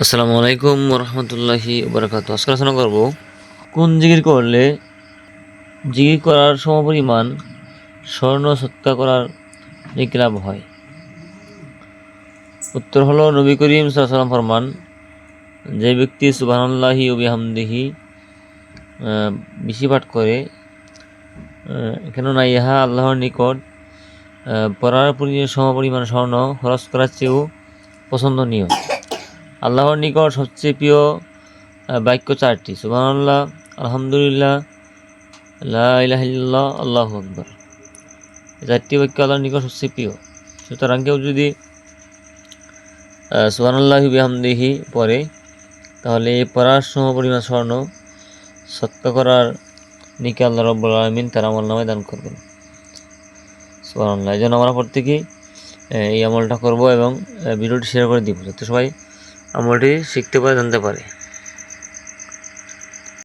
আসসালামু আলাইকুম রহমতুল্লাহি বারাকাতুহু। আজকে আলোচনা করব কোন জিকির করলে জিকির করার সমপরিমাণ স্বর্ণ সৎকার করার নেকি লাভ হয়। উত্তর হলো নবী করিম সাল্লাল্লাহু আলাইহি ওয়াসাল্লাম ফরমান, যে ব্যক্তি সুবহানাল্লাহি ওয়া বিহামদিহি বেশি পাঠ করে, কেননা ইহা আল্লাহর নিকট পড়ার সমপরিমাণ স্বর্ণ খরচ করার চেয়েও পছন্দনীয়। আল্লাহর নিকট সবচেয়ে প্রিয় বাক্য চারটি: সুবহানাল্লাহ, আলহামদুলিল্লাহ, লা ইলাহা ইল্লাল্লাহ, আল্লাহু আকবার। এই চারটি বাক্য আল্লাহর নিকট সবচেয়ে প্রিয়। সুতরাং কেউ যদি সুবহানাল্লাহি বিহামদিহি পড়ে, তাহলে এই পড়ার সমপরিমাণ স্বর্ণ সৎকার করার নেকি আল্লাহ রাব্বুল আলামিন তার আমলনামায় দান করবেন। সুবহানাল্লাহ। এই জন্য আমরা প্রত্যেকেই এই আমলটা করব এবং ভিডিওটি শেয়ার করে দিব, যাতে সবাই আমলটি শিখতে পারে, জানতে পারে।